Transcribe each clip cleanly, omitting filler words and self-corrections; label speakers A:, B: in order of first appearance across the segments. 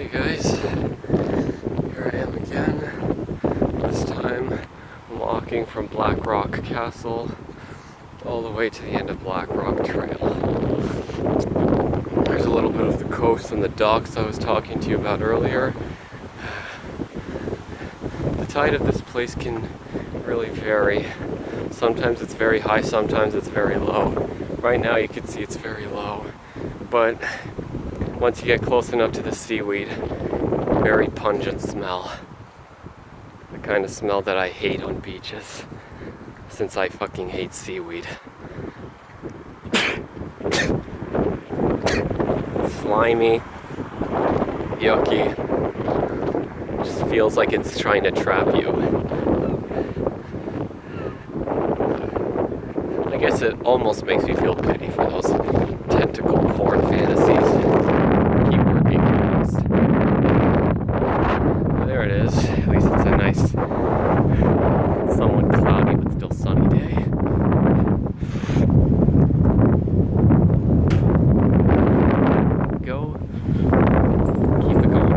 A: Hey guys, here I am again. This time I'm walking from Blackrock Castle all the way to the end of Blackrock Trail. There's a little bit of the coast and the docks I was talking to you about earlier. The tide of this place can really vary. Sometimes it's very high, sometimes it's very low. Right now you can see it's very low, but once you get close enough to the seaweed, very pungent smell. The kind of smell that I hate on beaches, since I fucking hate seaweed. Slimy, yucky, just feels like it's trying to trap you. I guess it almost makes me feel pity for those tentacle porn fantasies. Keep working honest. There it is. At least it's a nice, somewhat cloudy but still sunny day. Go. Keep it going.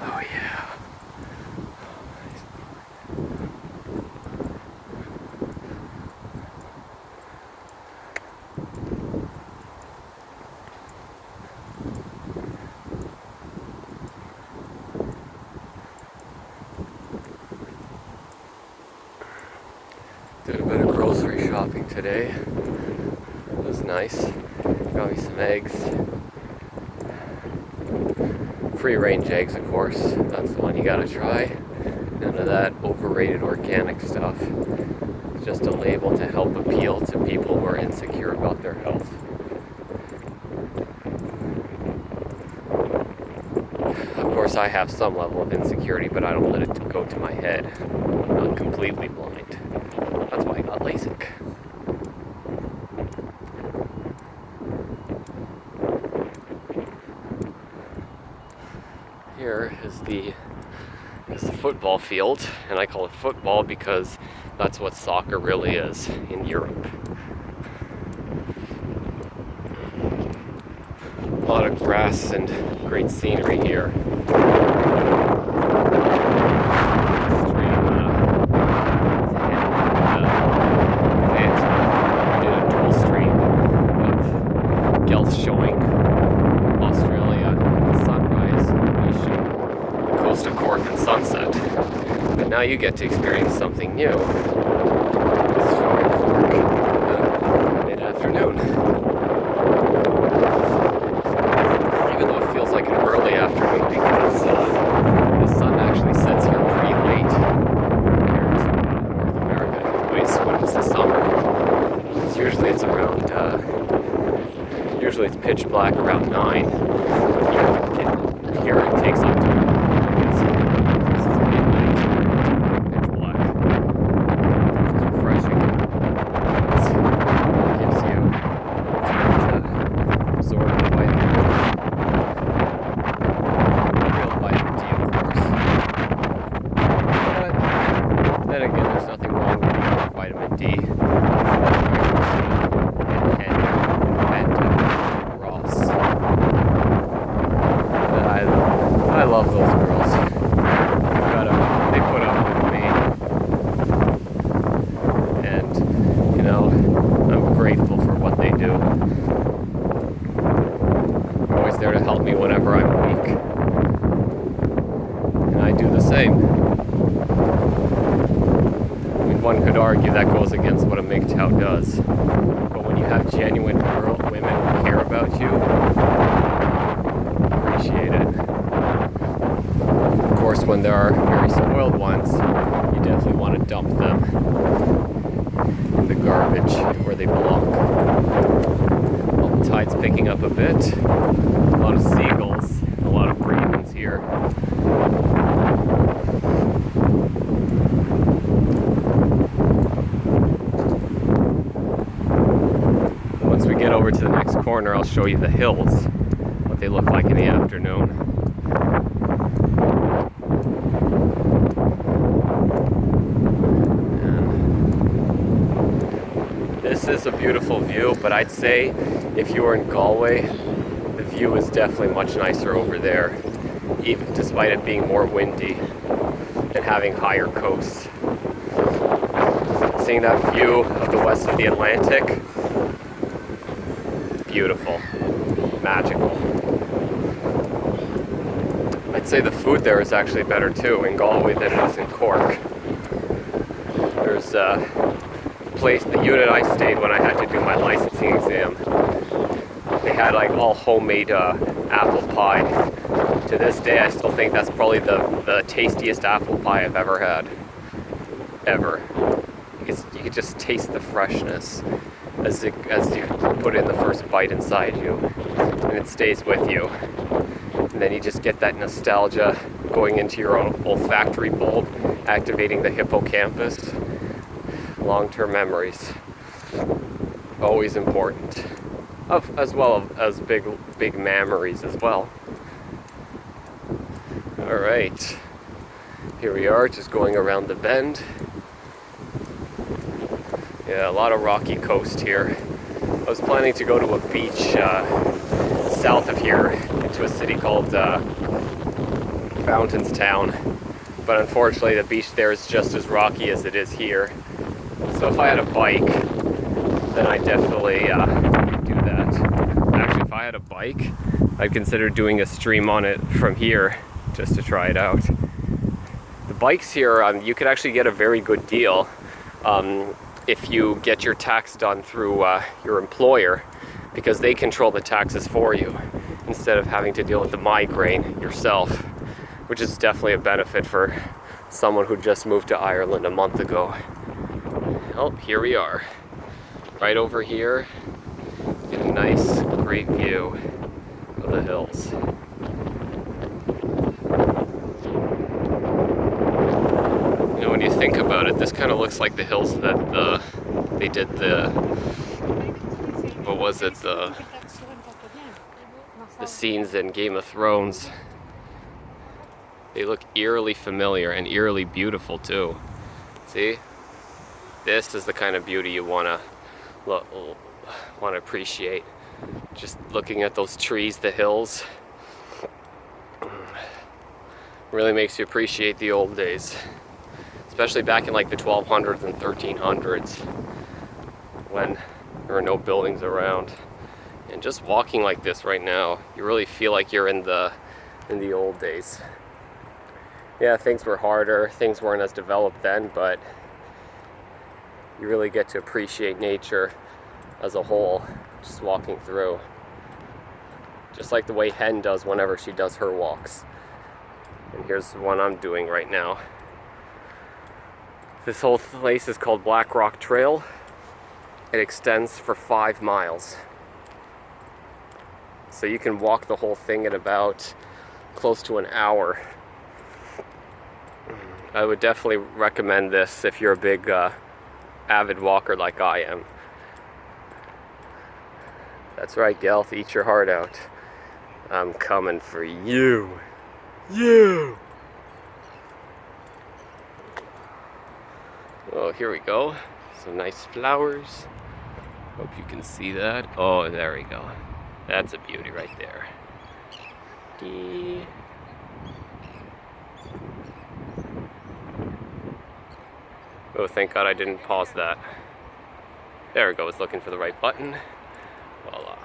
A: Oh yeah. Did a bit of grocery shopping today. It was nice. Got me some eggs. Free range eggs, of course. That's the one you gotta try. None of that overrated organic stuff. It's just a label to help appeal to people who are insecure about their health. Of course, I have some level of insecurity, but I don't let it go to my head. I'm not completely blind. That's why I got LASIK. Here is the football field, and I call it football because that's what soccer really is in Europe. A lot of grass and great scenery here. Showing Australia, the sunrise, the coast of Cork and sunset. But now you get to experience something new. It's showing Cork mid-afternoon. Even though it feels like an early afternoon because the sun actually sets here pretty late compared to North America anyways when it's the summer. Because usually it's around Usually it's pitch black around 9. Here it takes up to this is midnight, pitch black. It's refreshing. It gives you time to absorb the vitamin D. Real vitamin D, of course. But then again, there's nothing wrong with the vitamin D. I love those girls. They put up with me. And, you know, I'm grateful for what they do. They're always there to help me whenever I'm weak. And I do the same. I mean, one could argue that goes against what a MGTOW does. But when you have genuine women who care about you, appreciate it. Of course, when there are very spoiled ones, you definitely want to dump them in the garbage where they belong. Well, the tide's picking up a bit. A lot of seagulls, a lot of ravens here. Once we get over to the next corner, I'll show you the hills, what they look like in the afternoon. This is a beautiful view, but I'd say if you were in Galway, the view is definitely much nicer over there, even despite it being more windy and having higher coasts. Seeing that view of the west of the Atlantic, beautiful, magical. I'd say the food there is actually better too in Galway than it is in Cork. There's a place, the unit I stayed when I had to do my licensing exam, they had like all homemade apple pie. To this day, I still think that's probably the tastiest apple pie I've ever had. Ever. You could just taste the freshness as you put in the first bite inside you, and it stays with you. And then you just get that nostalgia going into your own olfactory bulb, activating the hippocampus. Long-term memories, always important, as well as big memories as well. All right, here we are, just going around the bend. Yeah, a lot of rocky coast here. I was planning to go to a beach south of here, into a city called Fountainstown, but unfortunately the beach there is just as rocky as it is here. So if I had a bike, then I'd definitely do that. Actually, if I had a bike, I'd consider doing a stream on it from here, just to try it out. The bikes here, you could actually get a very good deal if you get your tax done through your employer, because they control the taxes for you, instead of having to deal with the migraine yourself, which is definitely a benefit for someone who just moved to Ireland a month ago. Oh, here we are. Right over here, get a nice, great view of the hills. You know, when you think about it, this kind of looks like the hills that they did what was it, the scenes in Game of Thrones. They look eerily familiar and eerily beautiful too. See? This is the kind of beauty you want to appreciate. Just looking at those trees, the hills, really makes you appreciate the old days, especially back in like the 1200s and 1300s, when there were no buildings around. And just walking like this right now, you really feel like you're in the old days. Yeah, things were harder, things weren't as developed then, but you really get to appreciate nature as a whole, just walking through. Just like the way Hen does whenever she does her walks. And here's the one I'm doing right now. This whole place is called Blackrock Trail. It extends for 5 miles. So you can walk the whole thing in about close to an hour. I would definitely recommend this if you're a big avid walker like I am. That's right, Gelth, eat your heart out. I'm coming for you. You! Oh, here we go. Some nice flowers. Hope you can see that. Oh, there we go. That's a beauty right there. Oh, thank God I didn't pause that. There we go, I was looking for the right button. Voila.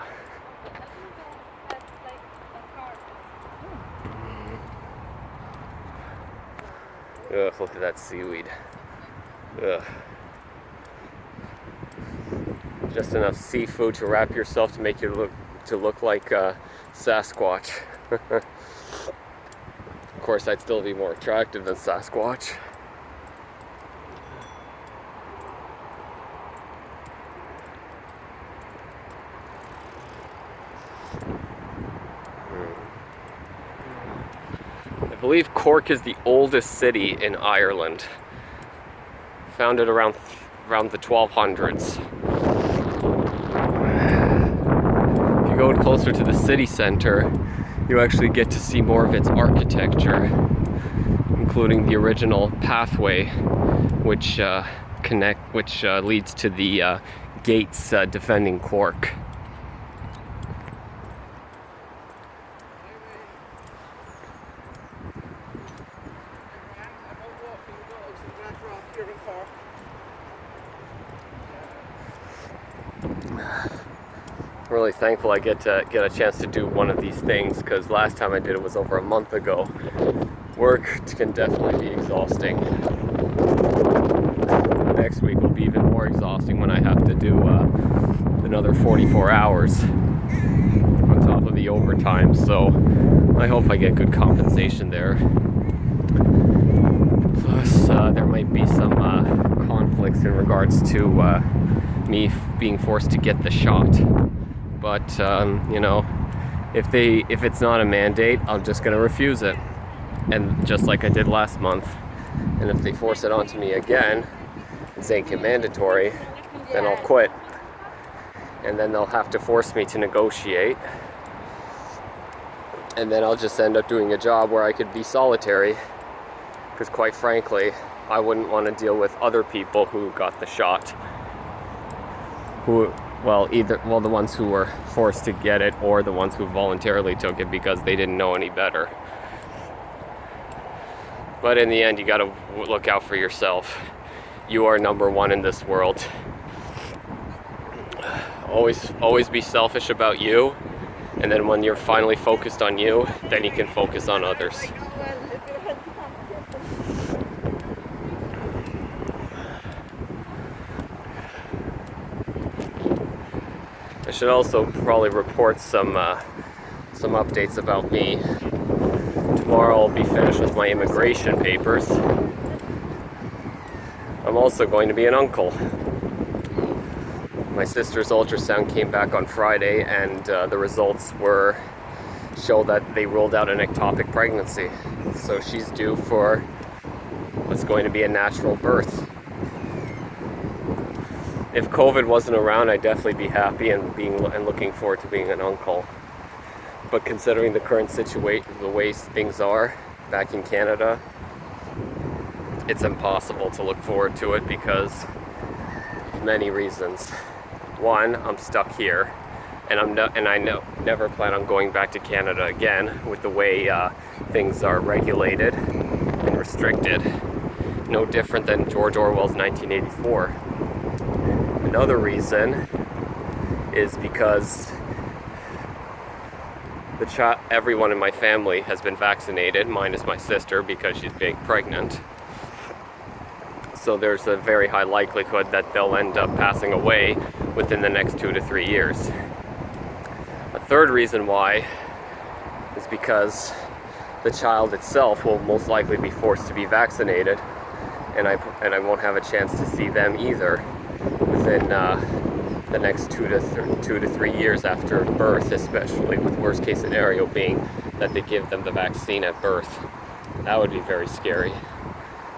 A: Ugh, look at that seaweed. Ugh. Just enough seafood to wrap yourself to make you look like Sasquatch. Of course, I'd still be more attractive than Sasquatch. I believe Cork is the oldest city in Ireland, founded around the 1200s. If you go closer to the city center, you actually get to see more of its architecture, including the original pathway which leads to the gates defending Cork. I'm really thankful I get a chance to do one of these things, because last time I did it was over a month ago. Work can definitely be exhausting. Next week will be even more exhausting when I have to do another 44 hours on top of the overtime, so I hope I get good compensation there. Plus there might be some conflicts in regards to me being forced to get the shot. But you know, if it's not a mandate, I'm just gonna refuse it, and just like I did last month. And if they force it onto me again and make it mandatory, then I'll quit, and then they'll have to force me to negotiate, and then I'll just end up doing a job where I could be solitary, because quite frankly, I wouldn't want to deal with other people who got the shot, the ones who were forced to get it, or the ones who voluntarily took it because they didn't know any better. But in the end, you gotta look out for yourself. You are number one in this world. Always be selfish about you, and then when you're finally focused on you, then you can focus on others. I should also probably report some updates about me. Tomorrow I'll be finished with my immigration papers. I'm also going to be an uncle. My sister's ultrasound came back on Friday, and the results show that they ruled out an ectopic pregnancy. So she's due for what's going to be a natural birth. If COVID wasn't around, I'd definitely be happy and looking forward to being an uncle. But considering the current situation, the way things are back in Canada, it's impossible to look forward to it because of many reasons. One, I'm stuck here, and I never plan on going back to Canada again with the way things are regulated and restricted. No different than George Orwell's 1984. Another reason is because everyone in my family has been vaccinated, minus my sister because she's being pregnant. So there's a very high likelihood that they'll end up passing away within the next 2 to 3 years. A third reason why is because the child itself will most likely be forced to be vaccinated, and I won't have a chance to see them either within the next 2 to 3 years after birth, especially with worst case scenario being that they give them the vaccine at birth. That would be very scary,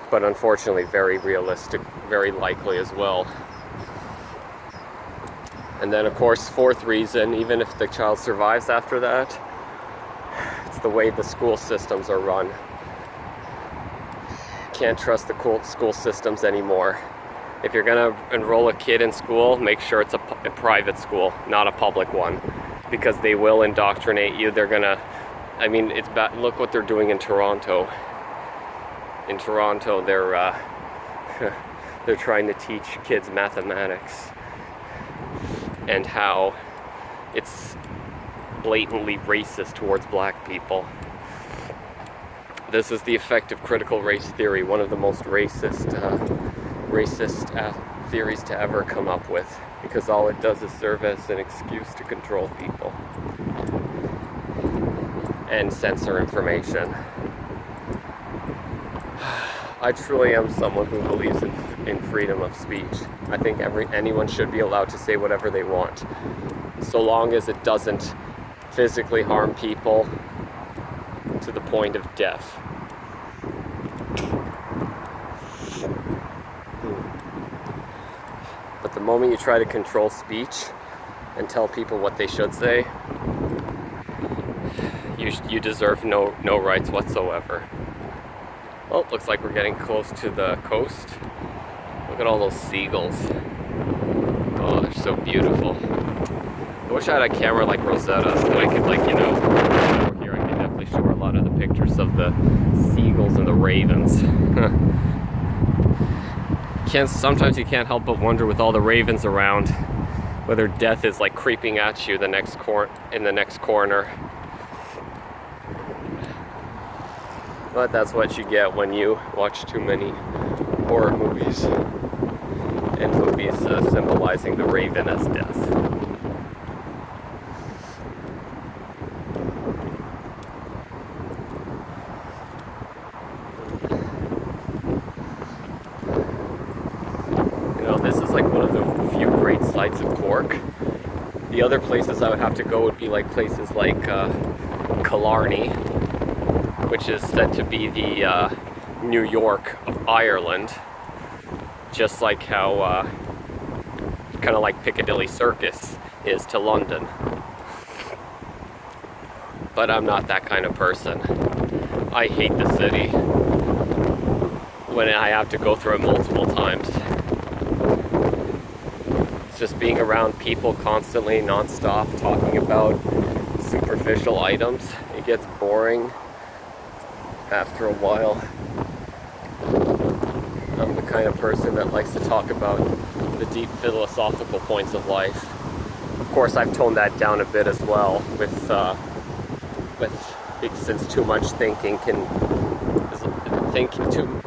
A: but unfortunately very realistic, very likely as well. And then of course, fourth reason, even if the child survives after that, it's the way the school systems are run. Can't trust the school systems anymore. If you're gonna enroll a kid in school, make sure it's a private school, not a public one, because they will indoctrinate you. It's bad. Look what they're doing in Toronto. In Toronto, they're trying to teach kids mathematics and how it's blatantly racist towards black people. This is the effect of critical race theory, one of the most racist theories to ever come up with, because all it does is serve as an excuse to control people and censor information. I truly am someone who believes in freedom of speech. I think anyone should be allowed to say whatever they want, so long as it doesn't physically harm people to the point of death. But the moment you try to control speech and tell people what they should say, you deserve no rights whatsoever. Well, looks like we're getting close to the coast. Look at all those seagulls. Oh, they're so beautiful. I wish I had a camera like Rosetta's that I could, like, you know, over here I could definitely show her a lot of the pictures of the seagulls and the ravens. Sometimes you can't help but wonder, with all the ravens around, whether death is like creeping at you in the next corner. But that's what you get when you watch too many horror movies, and movies symbolizing the raven as death. You know, this is like one of the few great sights of Cork. The other places I would have to go would be like places like Killarney, which is said to be the New York of Ireland, just like how kind of like Piccadilly Circus is to London. But I'm not that kind of person. I hate the city when I have to go through it multiple times. It's just being around people constantly, non-stop, talking about superficial items. It gets boring after a while. I'm the kind of person that likes to talk about the deep philosophical points of life. Of course, I've toned that down a bit as well since too much thinking can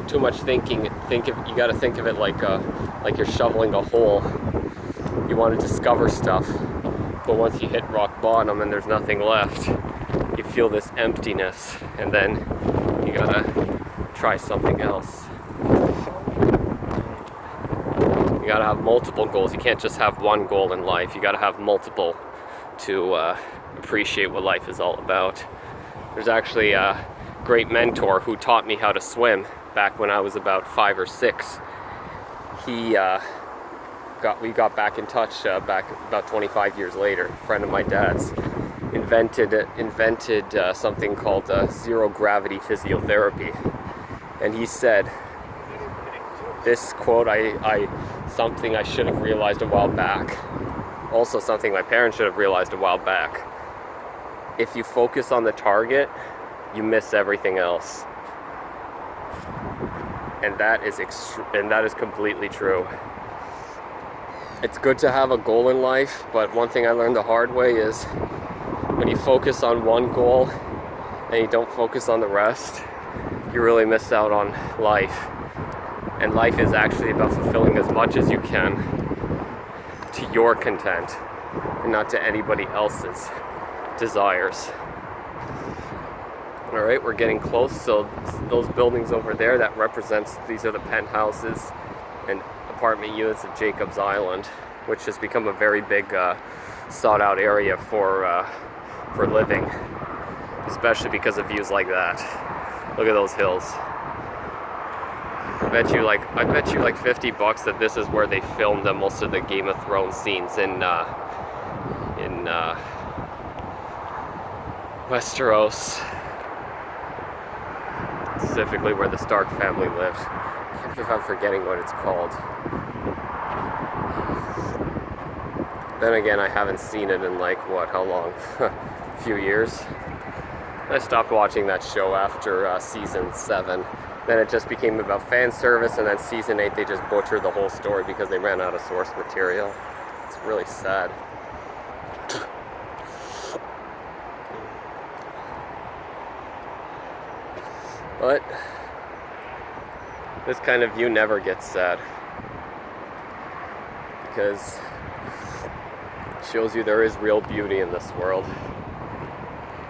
A: too much thinking. You got to think of it like you're shoveling a hole. You want to discover stuff, but once you hit rock bottom and there's nothing left, you feel this emptiness, and then you gotta try something else. You gotta have multiple goals. You can't just have one goal in life. You gotta have multiple to appreciate what life is all about. There's actually a great mentor who taught me how to swim back when I was about 5 or 6. We got back in touch back about 25 years later. A friend of my dad's invented something called zero gravity physiotherapy, and he said this quote, something I should have realized a while back, also something my parents should have realized a while back: if you focus on the target, you miss everything else. And that is completely true. It's good to have a goal in life, but one thing I learned the hard way is when you focus on one goal and you don't focus on the rest, you really miss out on life. And life is actually about fulfilling as much as you can to your content and not to anybody else's desires. All right, we're getting close. So those buildings over there, that represents, these are the penthouses and apartment units of Jacob's Island, which has become a very big sought out area for living, especially because of views like that. Look at those hills. I bet you like $50 that this is where they filmed most of the Game of Thrones scenes in Westeros, specifically where the Stark family lived. I can't believe I'm forgetting what it's called. Then again, I haven't seen it in like, how long? A few years. I stopped watching that show after season 7. Then it just became about fan service, and then season 8 they just butchered the whole story because they ran out of source material. It's really sad. But this kind of view never gets sad, because it shows you there is real beauty in this world.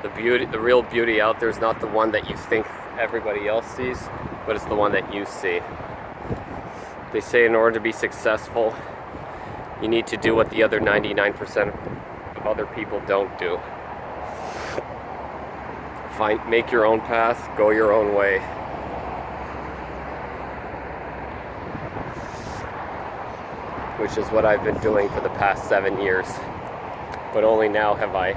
A: The real beauty out there is not the one that you think everybody else sees, but it's the one that you see. They say in order to be successful, you need to do what the other 99% of other people don't do. Make your own path, go your own way. Which is what I've been doing for the past 7 years. But only now have I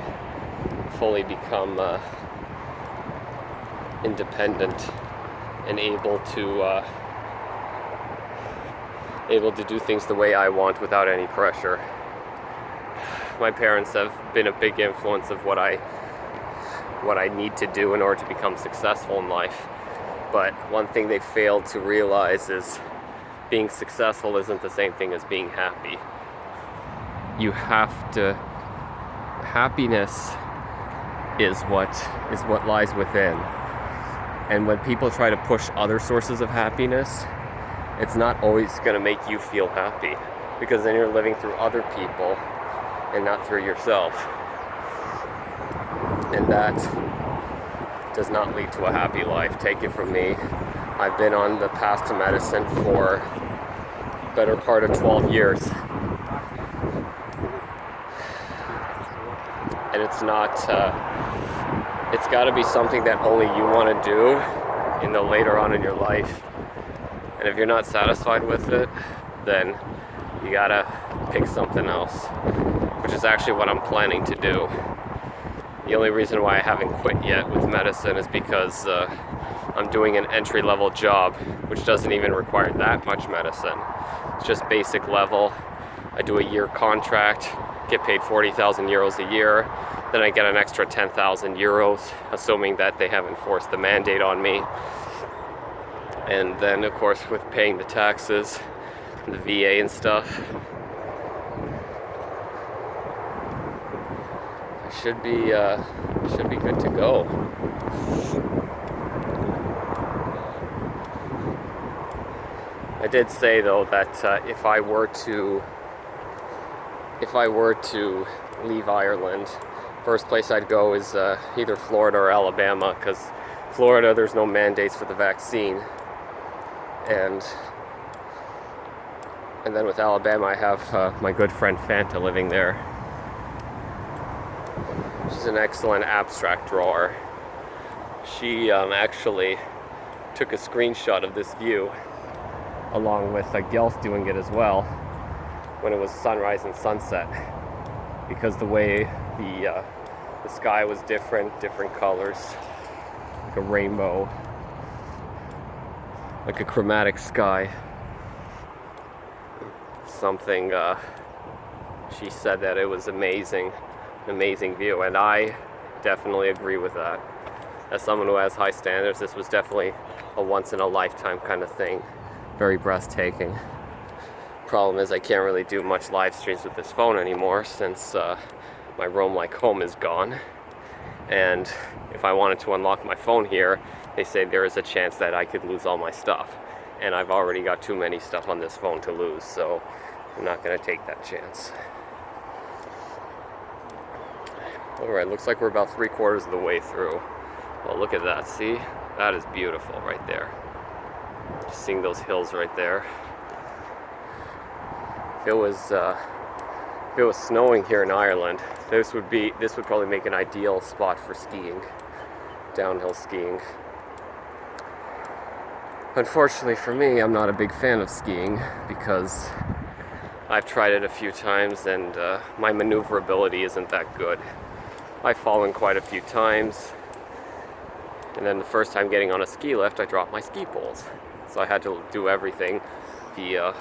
A: fully become independent and able to do things the way I want without any pressure. my parents have been a big influence of what I need to do in order to become successful in life. But one thing they failed to realize is being successful isn't the same thing as being happy. You have to, happiness is what lies within. And when people try to push other sources of happiness, it's not always going to make you feel happy, because then you're living through other people and not through yourself. And that does not lead to a happy life. Take it from me. I've been on the path to medicine for the better part of 12 years. And it's not, it's got to be something that only you want to do later on in your life. And if you're not satisfied with it, then you gotta pick something else, which is actually what I'm planning to do. The only reason why I haven't quit yet with medicine is because I'm doing an entry-level job, which doesn't even require that much medicine. It's just basic level. I do a year contract, get paid 40,000 euros a year, then I get an extra 10,000 euros, assuming that they haven't forced the mandate on me. And then, of course, with paying the taxes, the VA and stuff, I should be good to go. I did say though that if I were to leave Ireland, first place I'd go is either Florida or Alabama, because Florida there's no mandates for the vaccine, and then with Alabama I have my good friend Fanta living there. She's an excellent abstract drawer. She actually took a screenshot of this view, along with Gelf doing it as well, when it was sunrise and sunset, because the way the sky was different colors, like a rainbow, like a chromatic sky. Something, she said that it was amazing view, and I definitely agree with that. As someone who has high standards, this was definitely a once-in-a-lifetime kind of thing. Very breathtaking. Problem is I can't really do much live streams with this phone anymore, since my Roam Like Home is gone. And if I wanted to unlock my phone here, they say there is a chance that I could lose all my stuff. And I've already got too many stuff on this phone to lose, so I'm not going to take that chance. Alright, looks like we're about 3/4 of the way through. Well, look at that, see? That is beautiful right there. Just seeing those hills right there. If it was snowing here in Ireland, this would probably make an ideal spot for skiing, downhill skiing. Unfortunately for me, I'm not a big fan of skiing, because I've tried it a few times and my maneuverability isn't that good. I've fallen quite a few times, and then the first time getting on a ski lift, I dropped my ski poles. So I had to do everything via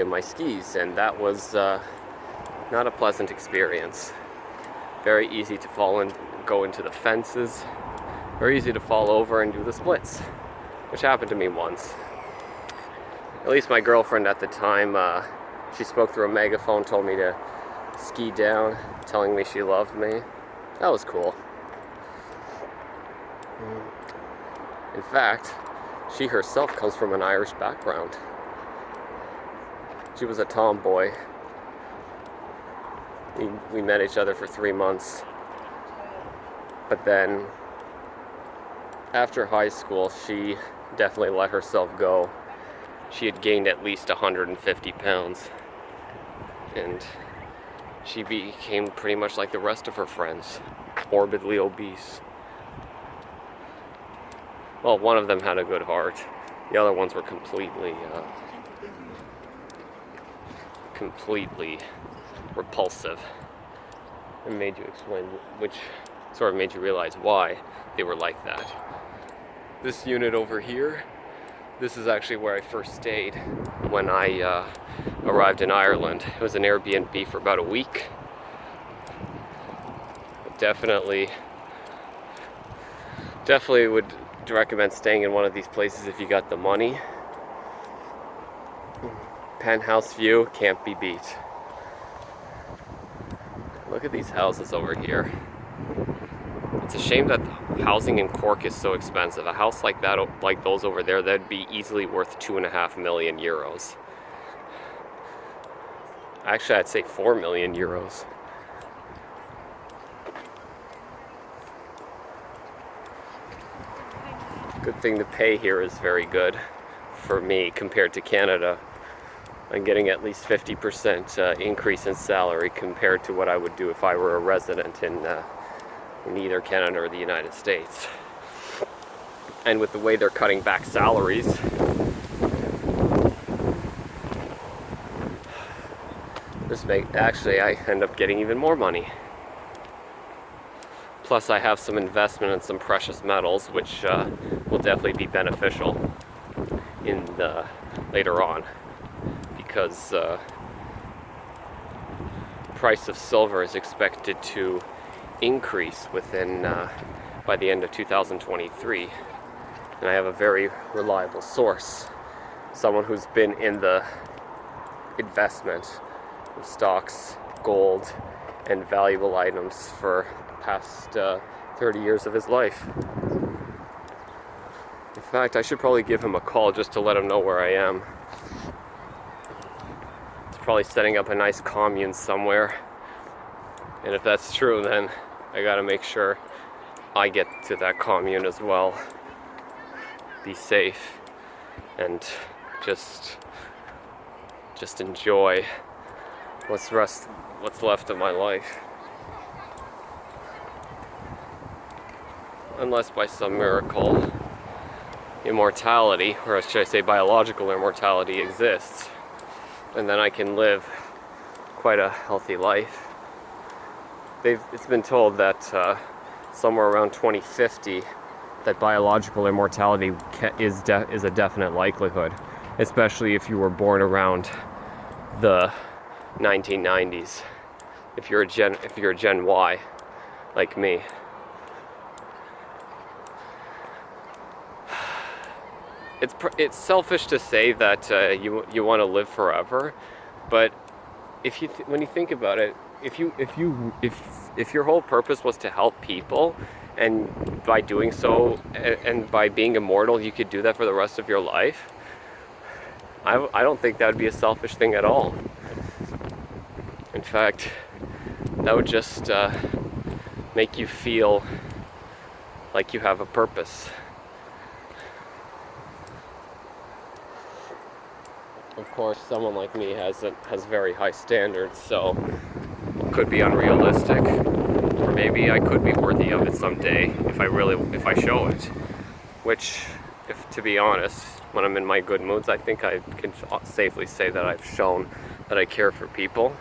A: my skis, and that was not a pleasant experience. Very easy to fall and go into the fences. Very easy to fall over and do the splits, which happened to me once. At least my girlfriend at the time, she spoke through a megaphone, told me to ski down, telling me she loved me. That was cool. In fact, she herself comes from an Irish background. She was a tomboy. We met each other for 3 months. But then, after high school, she definitely let herself go. She had gained at least 150 pounds. And she became pretty much like the rest of her friends, morbidly obese. Well, one of them had a good heart. The other ones were completely repulsive. It made you explain, which sort of made you realize why they were like that. This unit over here This is actually where I first stayed when I arrived in Ireland. It was an Airbnb for about a week. Definitely would recommend staying in one of these places if you got the money. Penthouse view can't be beat. Look at these houses over here. It's a shame that housing in Cork is so expensive. A house like that, like those over there, that'd be easily worth 2.5 million euros. Actually, I'd say 4 million euros. Good thing the pay here is very good for me compared to Canada. I'm getting at least 50% increase in salary compared to what I would do if I were a resident in either Canada or the United States. And with the way they're cutting back salaries, actually I end up getting even more money. Plus I have some investment in some precious metals, which will definitely be beneficial in later on, because price of silver is expected to increase within by the end of 2023, and I have a very reliable source, someone who's been in the investment of stocks, gold, and valuable items for the past 30 years of his life. In fact, I should probably give him a call just to let him know where I am. It's probably setting up a nice commune somewhere, and if that's true, then I gotta make sure I get to that commune as well. Be safe and just enjoy what's left of my life. Unless by some miracle immortality, or should I say biological immortality, exists, and then I can live quite a healthy life. It's been told that somewhere around 2050 that biological immortality is a definite likelihood, especially if you were born around the 1990s. If you're a Gen Y, like me. It's selfish to say that you want to live forever, but when you think about it, if your whole purpose was to help people, and by doing so and by being immortal you could do that for the rest of your life, I don't think that would be a selfish thing at all. In fact, that would just make you feel like you have a purpose. Of course, someone like me has very high standards, so it could be unrealistic, or maybe I could be worthy of it someday if I show it. Which, to be honest, when I'm in my good moods, I think I can safely say that I've shown that I care for people.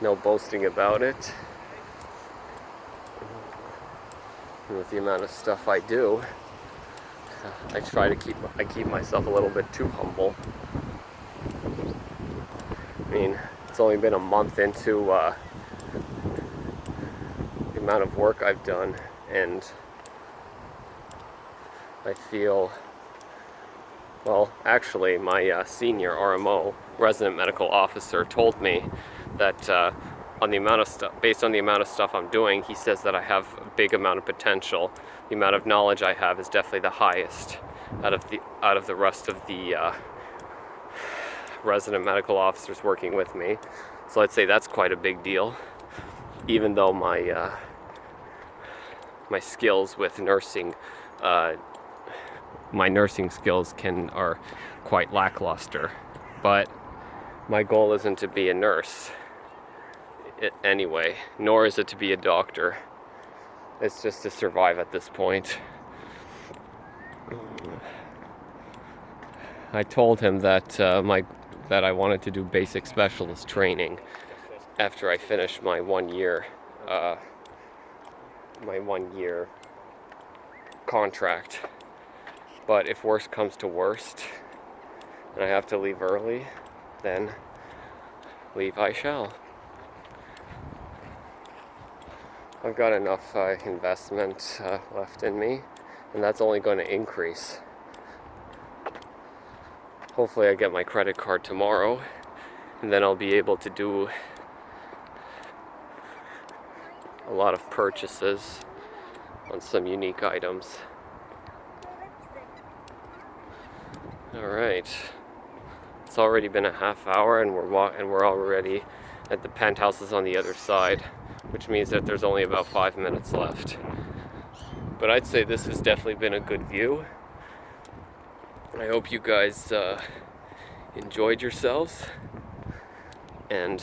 A: No boasting about it. And with the amount of stuff I do, I keep myself a little bit too humble. I mean, it's only been a month into the amount of work I've done, and I feel, well, actually my senior RMO, resident medical officer, told me that based on the amount of stuff I'm doing, he says that I have a big amount of potential. The amount of knowledge I have is definitely the highest out of the rest of the resident medical officers working with me. So I'd say that's quite a big deal, even though my skills with nursing, my nursing skills are quite lackluster. But my goal isn't to be a nurse anyway, nor is it to be a doctor. It's just to survive at this point. I told him that that I wanted to do basic specialist training after I finished my 1 year contract. But if worst comes to worst, and I have to leave early, then leave I shall. I've got enough investment left in me, and that's only going to increase. Hopefully I get my credit card tomorrow, and then I'll be able to do a lot of purchases on some unique items. Alright, it's already been a half hour, and we're already at the penthouses on the other side, which means that there's only about 5 minutes left. But I'd say this has definitely been a good view. I hope you guys enjoyed yourselves, and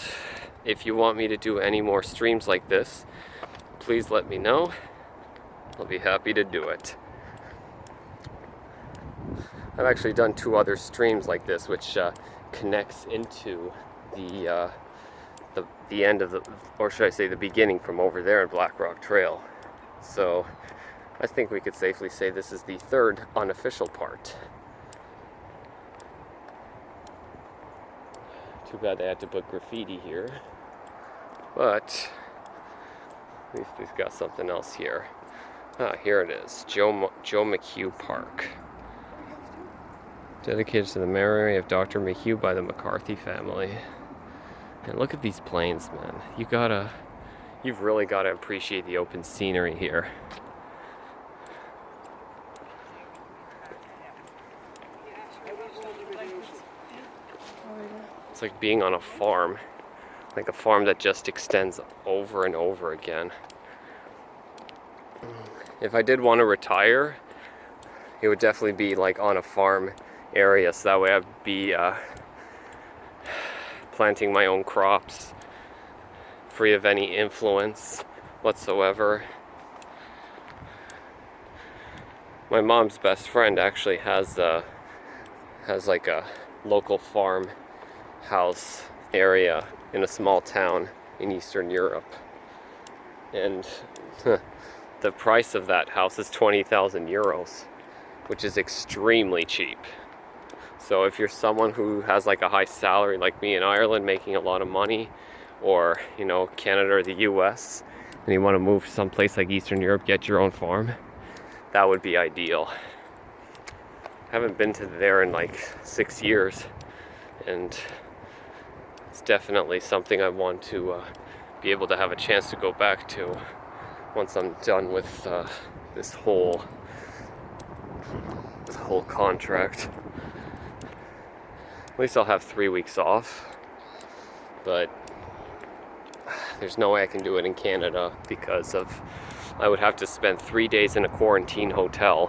A: if you want me to do any more streams like this, please let me know. I'll be happy to do it. I've actually done 2 other streams like this, which connects into the end of the, or should I say the beginning from over there in Blackrock Trail. So I think we could safely say this is the 3rd unofficial part. Too bad they had to put graffiti here, but at least we've got something else here. Ah, here it is, Joe McHugh Park. Dedicated to the memory of Dr. McHugh by the McCarthy family. And look at these plains, man. You've really got to appreciate the open scenery here. It's like being on a farm, like a farm that just extends over and over again. If I did want to retire, it would definitely be like on a farm area, so that way I'd be planting my own crops, free of any influence whatsoever. My mom's best friend actually has like a local farm house area in a small town in Eastern Europe, and the price of that house is 20,000 euros, which is extremely cheap. So if you're someone who has like a high salary like me in Ireland, making a lot of money, or Canada or the US, and you want to move someplace like Eastern Europe, get your own farm, that would be ideal. I haven't been to there in like 6 years, and it's definitely something I want to be able to have a chance to go back to once I'm done with this whole contract. At least I'll have 3 weeks off, but there's no way I can do it in Canada because I would have to spend 3 days in a quarantine hotel